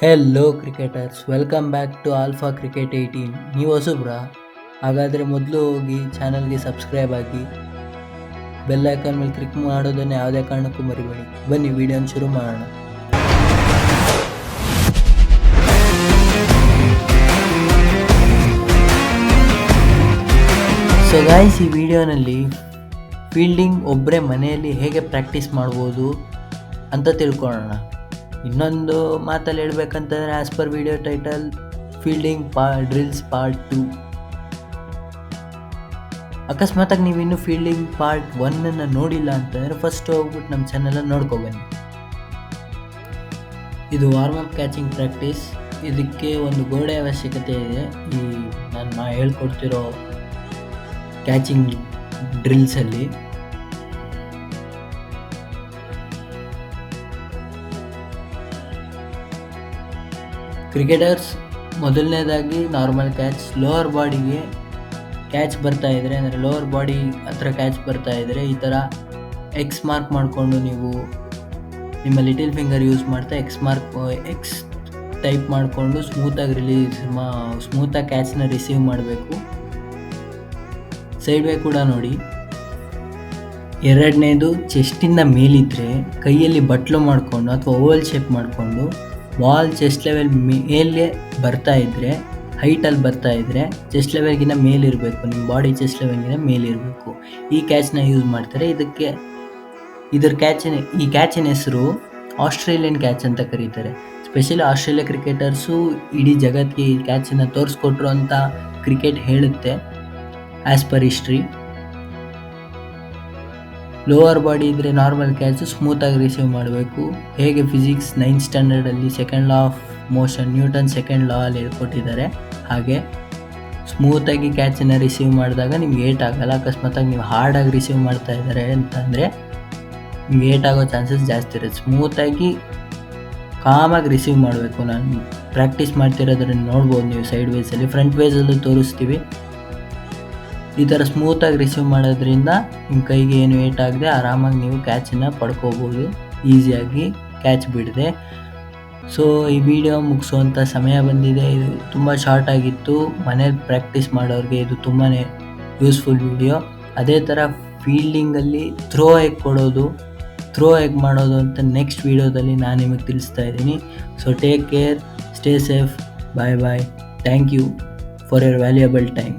Hello cricketers, welcome back to Alpha Cricket 18. ನೀವು ಹೊಸಬ್ರಾ? ಹಾಗಾದರೆ ಮೊದಲು ಹೋಗಿ ಚಾನಲ್ಗೆ ಸಬ್ಸ್ಕ್ರೈಬ್ ಆಗಿ ಬೆಲ್ ಐಕಾನ್ ಮೇಲೆ ಕ್ಲಿಕ್ ಮಾಡೋದನ್ನು ಯಾವುದೇ ಕಾರಣಕ್ಕೂ ಮರಿಬೇಡಿ. ಬನ್ನಿ ವಿಡಿಯೋನ ಶುರು ಮಾಡೋಣ. ಸೊ ಗಾಯ್ಸ್, ಈ ವಿಡಿಯೋನಲ್ಲಿ ಫೀಲ್ಡಿಂಗ್ ಒಬ್ಬರೇ ಮನೆಯಲ್ಲಿ ಹೇಗೆ ಪ್ರಾಕ್ಟೀಸ್ ಮಾಡ್ಬೋದು ಅಂತ ತಿಳ್ಕೊಳ್ಳೋಣ. ಇನ್ನೊಂದು ಮಾತಲ್ಲಿ ಹೇಳ್ಬೇಕಂತಂದರೆ, as per video title, fielding drills part 2. ಅಕಸ್ಮಾತಾಗಿ ನೀವು ಇನ್ನೂ ಫೀಲ್ಡಿಂಗ್ ಪಾರ್ಟ್ 1 ನೋಡಿಲ್ಲ ಅಂತಂದರೆ ಫಸ್ಟ್ ಹೋಗ್ಬಿಟ್ಟು ನಮ್ಮ ಚಾನಲನ್ನು ನೋಡ್ಕೊಬನ್ನಿ. ಇದು ವಾರ್ಮಪ್ ಕ್ಯಾಚಿಂಗ್ ಪ್ರಾಕ್ಟೀಸ್. ಇದಕ್ಕೆ ಒಂದು ಗೋಡೆ ಅವಶ್ಯಕತೆ ಇದೆ. ಈ ನಾನು ಹೇಳ್ಕೊಡ್ತಿರೋ ಕ್ಯಾಚಿಂಗ್ ಡ್ರಿಲ್ಸಲ್ಲಿ ಕ್ರಿಕೆಟರ್ಸ್ ಮೊದಲನೇದಾಗಿ ನಾರ್ಮಲ್ ಕ್ಯಾಚ್, ಲೋವರ್ ಬಾಡಿಗೆ ಕ್ಯಾಚ್ ಬರ್ತಾ ಇದ್ದರೆ, ಅಂದರೆ ಲೋವರ್ ಬಾಡಿ ಹತ್ರ ಕ್ಯಾಚ್ ಬರ್ತಾ ಇದ್ದರೆ ಈ ಥರ ಎಕ್ಸ್ ಮಾರ್ಕ್ ಮಾಡಿಕೊಂಡು ನೀವು ನಿಮ್ಮ ಲಿಟಿಲ್ ಫಿಂಗರ್ ಯೂಸ್ ಮಾಡ್ತಾ ಎಕ್ಸ್ ಟೈಪ್ ಮಾಡಿಕೊಂಡು ಸ್ಮೂತಾಗಿ ಕ್ಯಾಚ್ನ ರಿಸೀವ್ ಮಾಡಬೇಕು. ಸೈಡ್ ವೇ ಕೂಡ ನೋಡಿ. ಎರಡನೇದು, ಚೆಸ್ಟಿಂದ ಮೇಲಿದ್ದರೆ ಕೈಯಲ್ಲಿ ಬಟ್ಲು ಮಾಡಿಕೊಂಡು ಅಥವಾ ಓವಲ್ ಶೇಪ್ ಮಾಡಿಕೊಂಡು ಬಾಲ್ ಚೆಸ್ಟ್ ಲೆವೆಲ್ ಮೇಲೆ ಬರ್ತಾ ಇದ್ದರೆ, ಹೈಟಲ್ಲಿ ಬರ್ತಾ ಇದ್ದರೆ ಚೆಸ್ಟ್ ಲೆವೆಲ್ಗಿಂತ ಮೇಲಿರಬೇಕು, ನಿಮ್ಮ ಬಾಡಿ ಚೆಸ್ಟ್ ಲೆವೆಲ್ಗಿಂತ ಮೇಲಿರಬೇಕು. ಈ ಕ್ಯಾಚ್ನ ಯೂಸ್ ಮಾಡ್ತಾರೆ. ಈ ಕ್ಯಾಚಿನ ಹೆಸರು ಆಸ್ಟ್ರೇಲಿಯನ್ ಕ್ಯಾಚ್ ಅಂತ ಕರೀತಾರೆ. ಸ್ಪೆಷಲಿ ಆಸ್ಟ್ರೇಲಿಯಾ ಕ್ರಿಕೆಟರ್ಸು ಇಡೀ ಜಗತ್ತಿಗೆ ಈ ಕ್ಯಾಚನ್ನು ತೋರಿಸ್ಕೊಟ್ರು ಅಂತ ಕ್ರಿಕೆಟ್ ಹೇಳುತ್ತೆ, as per history. Lower body ಇದ್ದರೆ ನಾರ್ಮಲ್ ಕ್ಯಾಚು ಸ್ಮೂತಾಗಿ ರಿಸೀವ್ ಮಾಡಬೇಕು. ಹೇಗೆ ಫಿಸಿಕ್ಸ್ 9th ಸ್ಟ್ಯಾಂಡರ್ಡಲ್ಲಿ second law of motion, Newton second law ಅಲ್ಲಿ ಹೇಳ್ಕೊಟ್ಟಿದ್ದಾರೆ, ಹಾಗೆ ಸ್ಮೂತಾಗಿ ಕ್ಯಾಚನ್ನು ರಿಸೀವ್ ಮಾಡಿದಾಗ ನಿಮ್ಗೆ ಏಟ್ ಆಗಲ್ಲ. ಅಕಸ್ಮಾತಾಗಿ ನೀವು ಹಾರ್ಡಾಗಿ ರಿಸೀವ್ ಮಾಡ್ತಾ ಇದ್ದಾರೆ ಅಂತಂದರೆ ನಿಮ್ಗೆ ಏಟ್ ಆಗೋ ಚಾನ್ಸಸ್ ಜಾಸ್ತಿ ಇರುತ್ತೆ. ಸ್ಮೂತಾಗಿ ಕಾಮಾಗಿ ರಿಸೀವ್ ಮಾಡಬೇಕು. ನಾನು ಪ್ರಾಕ್ಟೀಸ್ ಮಾಡ್ತಿರೋದ್ರಿಂದ ನೋಡ್ಬೋದು ನೀವು ಸೈಡ್ ವೇಸಲ್ಲಿ, ಫ್ರಂಟ್ ವೇಸಲ್ಲೂ ತೋರಿಸ್ತೀವಿ. ಈ ಥರ ಸ್ಮೂತಾಗಿ ರಿಸೀವ್ ಮಾಡೋದ್ರಿಂದ ನಿಮ್ಮ ಕೈಗೆ ಏನು ಏಟ್ ಆಗದೆ ಆರಾಮಾಗಿ ನೀವು ಕ್ಯಾಚನ್ನು ಪಡ್ಕೋಬೋದು, ಈಸಿಯಾಗಿ ಕ್ಯಾಚ್ ಬಿಡದೆ. ಸೊ ಈ ವಿಡಿಯೋ ಮುಗಿಸುವಂಥ ಸಮಯ ಬಂದಿದೆ. ಇದು ತುಂಬ ಶಾರ್ಟ್ ಆಗಿತ್ತು. ಮನೇಲಿ ಪ್ರಾಕ್ಟೀಸ್ ಮಾಡೋರಿಗೆ ಇದು ತುಂಬಾ ಯೂಸ್ಫುಲ್ ವಿಡಿಯೋ. ಅದೇ ಥರ ಫೀಲ್ಡಿಂಗಲ್ಲಿ ಥ್ರೋ ಹೇಗೆ ಮಾಡೋದು ಅಂತ ನೆಕ್ಸ್ಟ್ ವಿಡಿಯೋದಲ್ಲಿ ನಾನು ನಿಮಗೆ ತಿಳಿಸ್ತಾ ಇದ್ದೀನಿ. So take care, stay safe, bye. Thank you for your valuable time.